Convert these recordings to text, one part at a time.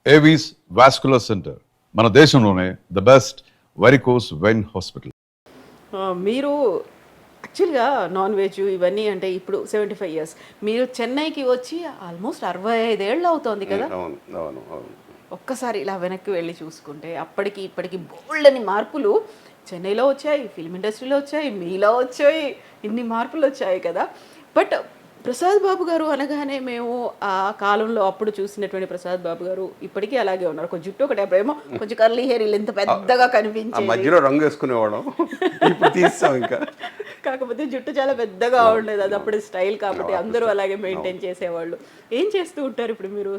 Avis vascular centre మన దేశంలోనే the best varicose vein hospital. మీరు యాక్చువల్గా నాన్ వెజ్ ఇవన్నీ అంటే ఇప్పుడు 75 years మీరు చెన్నైకి వచ్చి ఆల్మోస్ట్ 65 ఏళ్ళు అవుతోంది కదా. అవును అవును అవును. ఒక్కసారి ఇలా వెనక్కి వెళ్ళి చూసుకుంటే అప్పటికి ఇప్పటికి బోల్డని మార్పులు చెన్నైలో వచ్చాయి, ఫిల్మ్ ఇండస్ట్రీలో వచ్చాయి, మీలో వచ్చాయి, ఇన్ని మార్పులు వచ్చాయి కదా. బట్ ప్రసాద్ బాబు గారు అనగానే మేము ఆ కాలంలో అప్పుడు చూసినటువంటి ప్రసాద్ బాబు గారు ఇప్పటికీ అలాగే ఉన్నారు. ఒక జుట్టు ఒకటి అప్పుడేమో కొంచెం కర్లీ హెయిర్ ఇంత పెద్దగా ఆ కనిపించేది, మధ్యలో రంగు వేసుకునేవాళ్ళం, ఇప్పుడు తీస్తాం ఇంకా. కాకపోతే జుట్టు చాలా పెద్దగా ఉండేది. అది అప్పుడు స్టైల్ కాబట్టి అందరూ అలాగే మెయింటైన్ చేసేవాళ్ళు. ఏం చేస్తూ ఉంటారు ఇప్పుడు మీరు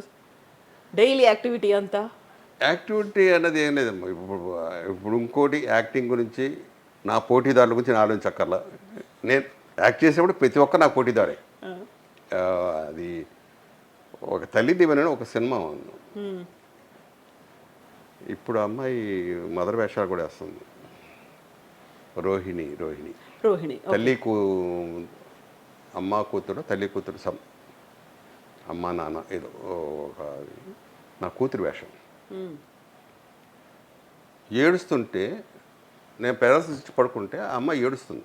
డైలీ యాక్టివిటీ అంతా? యాక్టివిటీ అన్నది ఏం లేదమ్మా. ఇప్పుడు ఇప్పుడు ఇంకోటి యాక్టింగ్ గురించి, నా పోటీదారుల గురించి నేను ఆలోచించక్కర్లా. నేను యాక్ట్ చేసేప్పుడు ప్రతి ఒక్క నా పోటీదారే. అది ఒక తల్లి దీవెన ఒక సినిమా ఉంది. ఇప్పుడు అమ్మాయి మదర్ వేషాలు కూడా వేస్తుంది, రోహిణి. రోహిణి రోహిణి తల్లి అమ్మ కూతురు, తల్లి కూతురు అమ్మ నాన్న ఏదో ఒక నా కూతురు వేషం. ఏడుస్తుంటే నేను పెరాలసిస్ ఇచ్చి పడుకుంటే ఆ అమ్మాయి ఏడుస్తుంది.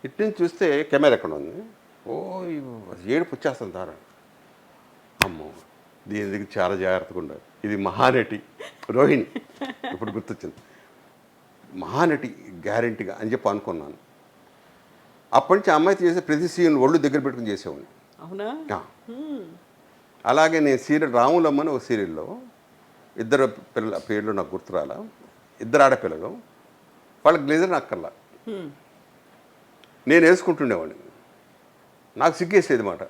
ఇటు నుంచి చూస్తే కెమెరా ఎక్కడ ఉంది, ఏడుపు వచ్చేస్తుంది దారా. అమ్మో, దీని దగ్గర చాలా జాగ్రత్తగా ఉండాలి. ఇది మహానటి రోహిణి, ఇప్పుడు గుర్తొచ్చింది. మహానటి గ్యారెంటీగా అని చెప్పి అనుకున్నాను. అప్పటి నుంచి అమ్మాయి చేసే ప్రతి సీన్ ఒళ్ళు దగ్గర పెట్టుకుని చేసేవాడిని. అవునా? అలాగే నేను సీరియల్ రాములమ్మని ఒక సీరియల్లో ఇద్దరు పిల్లల పేర్లు నాకు గుర్తురాల, ఇద్దరు ఆడపిల్లలు, వాళ్ళకి గ్లేజర్ నక్కల్లా నేను వేసుకుంటుండేవాడిని. నాకు సిగ్గేసేది మాట.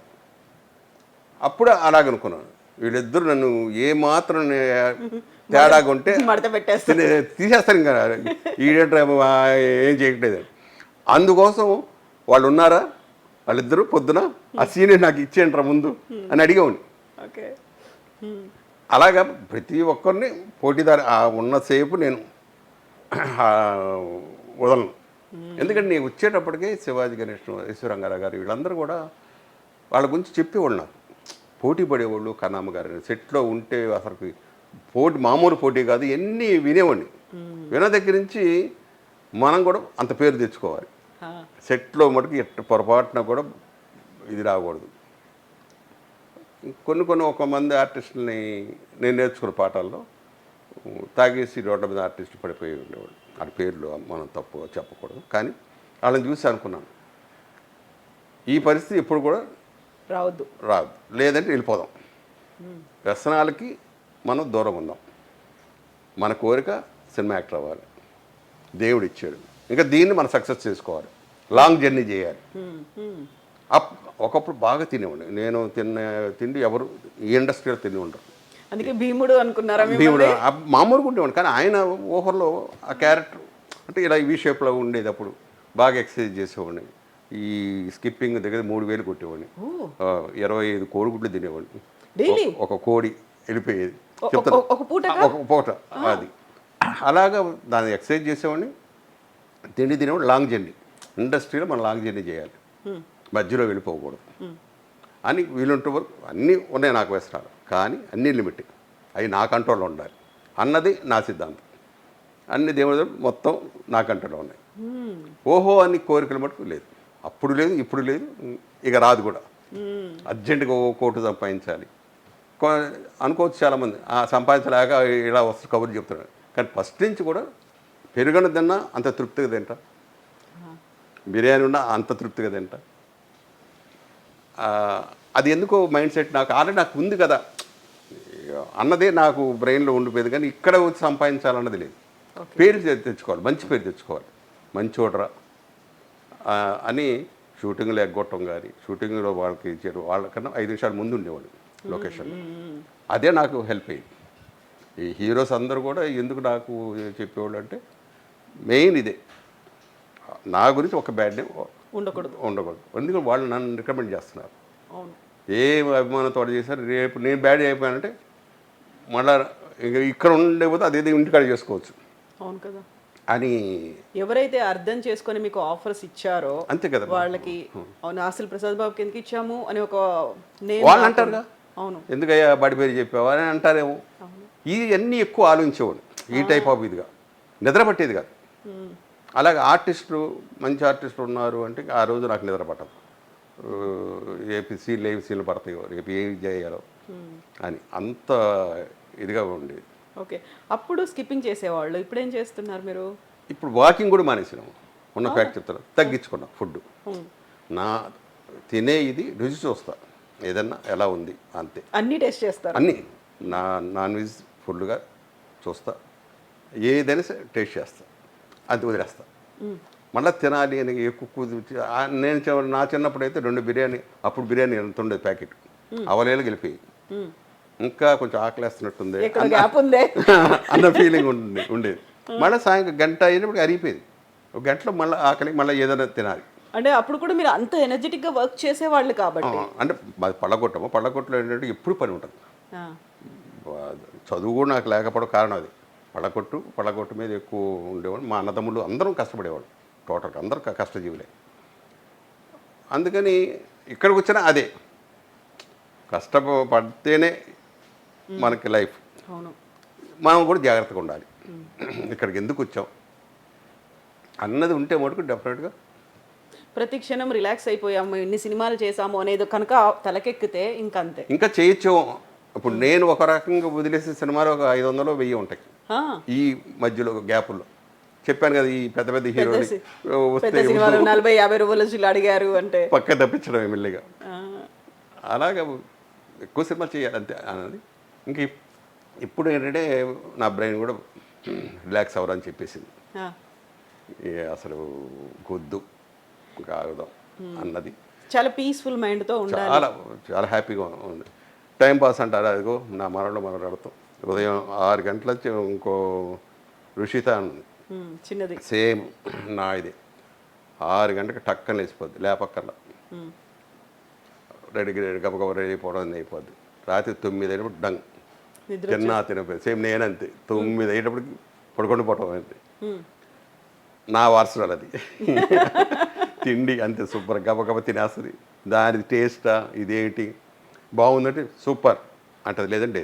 అప్పుడు అలాగనుకున్నాను, వీళ్ళిద్దరు నన్ను ఏమాత్రం తేడాగా ఉంటే తీసేస్తాను ఇంకా, ఈడేంట ఏం చేయట్లేదు. అందుకోసం వాళ్ళు ఉన్నారా వాళ్ళిద్దరూ పొద్దున ఆ సీనియర్ నాకు ఇచ్చేయండిరా ముందు అని అడిగేవాడిని. అలాగా ప్రతి ఒక్కరిని పోటీదారు ఉన్నసేపు నేను వదలను. ఎందుకంటే నేను వచ్చేటప్పటికే శివాజీ గణేష్, ఈశ్వరంగారావు గారు వీళ్ళందరూ కూడా వాళ్ళ గురించి చెప్పేవాళ్ళు. నాకు పోటీ పడేవాళ్ళు. కన్నమ్మ గారు సెట్లో ఉంటే అసలు పోటీ మామూలు పోటీ కాదు, ఎన్ని వినేవాడిని. విన దగ్గర నుంచి మనం కూడా అంత పేరు తెచ్చుకోవాలి. సెట్లో మటుకు ఎట్ట పొరపాటున కూడా ఇది రాకూడదు. కొన్ని ఒక మంది ఆర్టిస్టులని నేను నేర్చుకున్న పాఠాల్లో తాగేసి రోడ్ల మీద ఆర్టిస్టులు పడిపోయి ఉండేవాళ్ళు. ఆ పేర్లు మనం తప్పుగా చెప్పకూడదు, కానీ వాళ్ళని చూసి అనుకున్నాను ఈ పరిస్థితి ఎప్పుడు కూడా రాదు, లేదంటే వెళ్ళిపోదాం. వ్యసనాలకి మనం దూరం ఉందాం. మన కోరిక సినిమా యాక్టర్ అవ్వాలి, దేవుడు ఇచ్చాడు. ఇంకా దీన్ని మనం సక్సెస్ చేసుకోవాలి, లాంగ్ జర్నీ చేయాలి. ఒకప్పుడు బాగా తినేవాడిని నేను. తిండి ఎవరు ఈ ఇండస్ట్రీలో తిని ఉండరు. అందుకే భీముడు అనుకున్నారా? భీముడు మామూలుగా ఉండేవాడు, కానీ ఆయన ఊహర్లో ఆ క్యారెక్టర్ అంటే ఇలా ఈ షేప్లో ఉండేది. అప్పుడు బాగా ఎక్సర్సైజ్ చేసేవాడిని. ఈ స్కిప్పింగ్ దగ్గర 3000 కొట్టేవాడిని. 25 కోడిగుడ్లు తినేవాడిని. ఒక కోడి వెళ్ళిపోయేది చెప్తాను, ఒక పూట. అది అలాగా దాన్ని ఎక్సర్సైజ్ చేసేవాడిని, తిండి తినేవాడు. లాంగ్ జర్నీ ఇండస్ట్రీలో మనం లాంగ్ జర్నీ చేయాలి, మధ్యలో వెళ్ళిపోకూడదు అని. వీలుంటే వరకు అన్నీ ఉన్నాయి నాకు వ్యసనాలు, కానీ అన్నీ లిమిట్, అవి నా కంట్రోల్లో ఉండాలి అన్నది నా సిద్ధాంతం. అన్ని దేవుడు మొత్తం నా కంట్రోల్లో ఉన్నాయి. ఓహో అని కోరికలు మటుకు లేదు, అప్పుడు లేదు, ఇప్పుడు లేదు, ఇక రాదు కూడా. అర్జెంటుగా కోటు సంపాదించాలి అనుకోవచ్చు చాలామంది. సంపాదించలేక ఇలా వస్తు కబుర్లు చెప్తున్నాడు, కానీ ఫస్ట్ నుంచి కూడా పెరుగన తిన్నా అంత తృప్తిగా తింటా, బిర్యానీ ఉన్నా అంత తృప్తిగా తింటా. అది ఎందుకో మైండ్ సెట్ నాకు ఆల్రెడీ నాకు ఉంది కదా అన్నదే నాకు బ్రెయిన్లో ఉండిపోయేది, కానీ ఇక్కడ వచ్చి సంపాదించాలన్నది లేదు. పేరు తెచ్చుకోవాలి, మంచి పేరు తెచ్చుకోవాలి, మంచి ఓడరా అని. షూటింగ్లో ఎగ్గొట్టం కానీ, షూటింగ్లో వాళ్ళకి ఇచ్చారు, వాళ్ళకన్నా 5 నిమిషాలు ముందు ఉండేవాళ్ళు లొకేషన్. అదే నాకు హెల్ప్ అయ్యింది. ఈ హీరోస్ అందరూ కూడా ఎందుకు నాకు చెప్పేవాళ్ళు అంటే మెయిన్ ఇదే, నా గురించి ఒక బ్యాడ్ నేమ్ ఉండకూడదు. ఎందుకంటే వాళ్ళు నన్ను రికమెండ్ చేస్తున్నారు. ఏ అభిమానంతో చేశారు, రేపు నేను బ్యాడ్ అయిపోయానంటే మళ్ళీ ఇక్కడ ఉండకపోతే అదేదో ఇంటికాడ చేసుకోవచ్చు. అవును కదా అని ఎవరైతే అర్థం చేసుకొని మీకు ఆఫర్స్ ఇచ్చారో అంతే కదా, వాళ్ళకి అవును అసలు ప్రసాద్ బాబుకి ఎందుకు ఇచ్చాము అని ఒక వాళ్ళు అంటారుగా. అవును. ఎందుకయ్యా బడి పేరు చెప్పావా అని అంటారేమో. ఇవన్నీ ఎక్కువ ఆలోచించేవాడు ఈ టైప్ ఆఫ్ ఇదిగా, నిద్ర పట్టేది కాదు. అలాగే ఆర్టిస్టులు, మంచి ఆర్టిస్టులు ఉన్నారు అంటే ఆ రోజు నాకు నిద్ర పట్టదు. రేపు సీన్లు ఏమి సీన్లు పడతాయో, రేపు ఏమి చేయాలో అని అంత ఇదిగా ఉండేది. ఓకే, అప్పుడు స్కిప్పింగ్ చేసేవాళ్ళు, ఇప్పుడు ఏం చేస్తున్నారు మీరు? ఇప్పుడు వాకింగ్ కూడా మానేసినాము. ఉన్న ఫ్యాక్ట్ చెప్తాను, తగ్గించుకున్నాం ఫుడ్. నా తినే ఇది రుచి చూస్తా, ఏదన్నా ఎలా ఉంది అంతే. అన్నీ టేస్ట్ చేస్తారు? అన్నీ నాన్ వెజ్ ఫుల్గా చూస్తా, ఏదైనా సరే టేస్ట్ చేస్తా, అది వదిలేస్తా. మళ్ళీ తినాలి అని ఎక్కువ నేను నా చిన్నప్పుడు అయితే 2 బిర్యానీ, అప్పుడు బిర్యానీ ఎంత ఉండేది ప్యాకెట్, అవలేలు గెలిపోయి ఇంకా కొంచెం ఆకలేస్తున్నట్టుంది అన్న ఫీలింగ్ ఉండేది. మళ్ళీ సాయంత్రం గంట అయినప్పుడు అరిగిపోయింది, ఒక గంటలో మళ్ళీ ఆకలి, మళ్ళీ ఏదైనా తినాలి. అంటే అప్పుడు కూడా మీరు అంత ఎనర్జెటిక్గా వర్క్ చేసేవాళ్ళు కాబట్టి. అంటే మాది పళ్ళగొట్టలో ఏంటంటే ఎప్పుడు పని ఉంటుంది. చదువు కూడా నాకు లేకపోవడం కారణం అది. పళ్ళగొట్టు మీద ఎక్కువ ఉండేవాడు. మా అన్నదమ్ములు అందరం కష్టపడేవాడు, టోటల్గా అందరూ కష్టజీవులే. అందుకని ఇక్కడికి వచ్చినా అదే, కష్టపడితేనే మనకి లైఫ్. మనం కూడా జాగ్రత్తగా ఉండాలి. ఇక్కడికి ఎందుకు వచ్చాం అన్నది ఉంటే మటుకు డెఫినెట్గా ప్రతి క్షణం రిలాక్స్ అయిపోయాము, ఇన్ని సినిమాలు చేసాము అనేది కనుక తలకెక్కితే ఇంకంతే, ఇంకా చేయొచ్చు. ఇప్పుడు నేను ఒక రకంగా వదిలేసే సినిమాలు ఒక 500 1000 ఉంటాయి ఈ మధ్యలో గ్యాపుల్లో. చెప్పాను కదా, ఈ పెద్ద పెద్ద హీరోలు పెద్ద సినిమాలు 40-50 రూపాయలు అడిగారు అంటే పక్క తప్పించడం ఎమ్మెల్యేగా. అలాగా ఎక్కువ సినిమాలు చేయాలి అంతే అన్నది. ఇంక ఇప్పుడు ఏంటంటే నా బ్రెయిన్ కూడా రిలాక్స్ అవ్వరని చెప్పేసింది. అసలు కొద్దు కాగుదాం అన్నది, చాలా పీస్ఫుల్ మైండ్తో ఉండాలి, చాలా చాలా హ్యాపీగా ఉంది. టైం పాస్ అంటారు, అదిగో నా మనవడతాం. ఉదయం 6 గంటల నుంచి ఇంకో రుషిత ఉంది చిన్నది, సేమ్ నా ఇది 6 గంటలకు టక్కన లేచిపోద్ది, లేపక్కర్లా రెడీ గబగబ రెడీ అయిపోవడం అయిపోద్ది. రాత్రి 9 అయినప్పుడు డంగ్ తినపోయింది. సేమ్ నేనంతే, 9 అయ్యేటప్పటికి పడుకొని పోవటం అంతే. నా వారసురాలు అది. తిండి అంతే సూపర్, గబగబ తినేస్తుంది. దాని టేస్టా ఇదేంటి బాగుందంటే సూపర్ అంటది, లేదంటే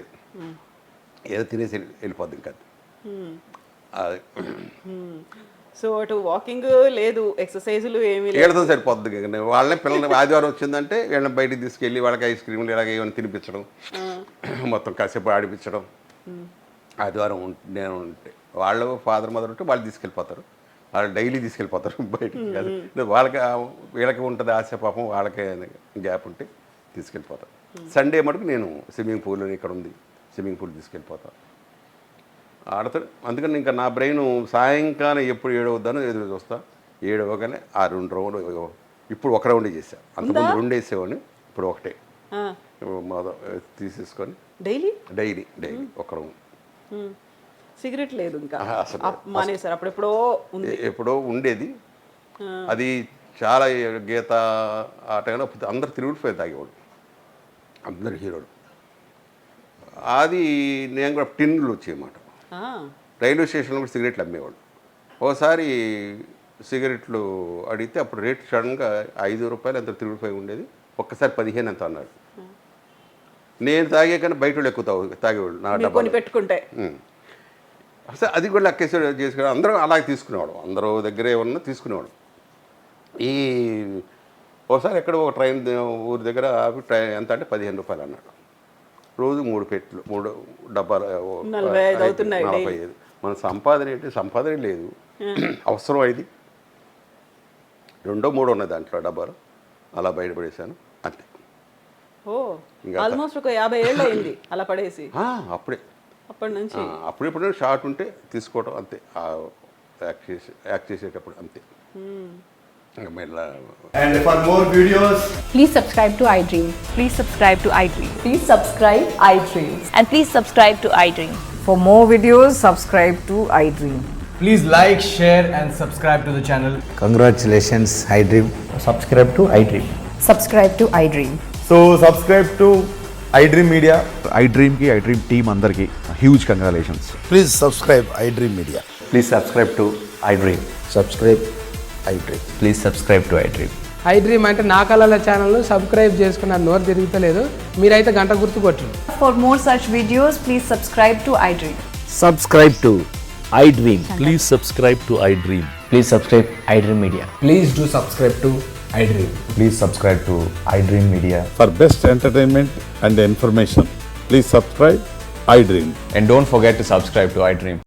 ఏదో తినేసి వెళ్ళిపోద్ది ఇంకా. సో అటు వాకింగ్ లేదు, ఎక్సర్సైజులు ఏమి వీళ్ళతో సరిపోద్ది. వాళ్ళని పిల్లల్ని ఆదివారం వచ్చిందంటే వీళ్ళని బయటికి తీసుకెళ్ళి వాళ్ళకి ఐస్ క్రీమ్లు ఇలాగ ఏమైనా తినిపించడం, మొత్తం కాసేపు ఆడిపించడం. ఆదివారం నేను ఉంటే వాళ్ళు ఫాదర్ మదర్ ఉంటే వాళ్ళు తీసుకెళ్ళిపోతారు, వాళ్ళు డైలీ తీసుకెళ్ళిపోతారు బయటికి. వాళ్ళకి వీళ్ళకి ఉంటుంది ఆశ, పాపం వాళ్ళకే గ్యాప్ ఉంటే తీసుకెళ్ళిపోతారు. సండే మటుకు నేను స్విమ్మింగ్ పూల్ ఇక్కడ ఉంది, స్విమ్మింగ్ పూల్ తీసుకెళ్ళిపోతాను, ఆడతాడు. అందుకని ఇంకా నా బ్రెయిన్ సాయంకాలం ఎప్పుడు 7 అవుద్దానో ఎదురు చూస్తా. 7 అవ్వగానే ఆ 2 రౌండ్లు, ఇప్పుడు 1 రౌండ్ చేశాను, అంతకుముందు 2 వేసేవాడిని, ఇప్పుడు 1 తీసేసుకొని డైలీ 1 రౌండ్. సిగరెట్ లేదు ఇంకా మానేశారు? ఎప్పుడో ఉండేది అది, చాలా గీత ఆ టైంలో అందరు తిరుగుడిపోయి తాగేవాడు, అందరు హీరోలు. అది నేను కూడా టిన్లు వచ్చేయమాట. రైల్వే స్టేషన్లో కూడా సిగరెట్లు అమ్మేవాడు. ఒకసారి సిగరెట్లు అడిగితే అప్పుడు రేట్ సడన్గా 5 రూపాయలు ఎంత తిరుగుడిపోయి ఉండేది, ఒక్కసారి 15 ఎంత అన్నాడు. నేను తాగే కానీ బయట వాళ్ళు ఎక్కువ తాగేవాళ్ళు నా డబ్బా పెట్టుకుంటే. అసలు అది కూడా లెక్కేసి చేసుకుని అందరూ అలాగే తీసుకునేవాడు, అందరూ దగ్గరే ఉన్న తీసుకునేవాడు. ఈ ఒకసారి ఎక్కడ ఒక ట్రైన్ ఊరి దగ్గర ఎంత అంటే 15 రూపాయలు అన్నాడు. రోజు 3 పెట్టెలు, 3 డబ్బాలు, 45. మన సంపాదన ఏంటి? సంపాదన లేదు, అవసరం అయింది. 2 3 ఉన్నాయి దాంట్లో డబ్బాలు, అలా బయటపడేసాను అంతే. ఆల్మోస్ట్ ఒక 50 ఏళ్ళు అయింది అలా పడేసి. అప్పుడే, అప్పటి నుంచి అప్పుడెప్పుడు షార్ట్ ఉంటే తీసుకోవడం అంతే, యాక్ట్ చేసేటప్పుడు అంతే. And for more videos, please subscribe to iDream. Please subscribe to iDream. Please subscribe iDream. And please subscribe to iDream. For more videos, subscribe to iDream. please like, share and subscribe to the channel. Congratulations, iDream. Subscribe to iDream. Subscribe to iDream. So subscribe to iDream Media. iDream ki iDream team andarki huge congratulations. Please subscribe iDream Media. Please subscribe to iDream. Subscribe iDream. Please subscribe to iDream. I dream అంటే నా కళల ఛానల్ను subscribe చేసుకున్న నోరు తిరుగుతలేదు, మీరైతే గంట గుర్తు కొట్టండి. For more such videos, please subscribe to iDream. Subscribe to iDream. Please subscribe to iDream. Please subscribe iDream Media. Please do subscribe to iDream. Please subscribe to iDream Media. For best entertainment and information, please subscribe iDream. And don't forget to subscribe to iDream.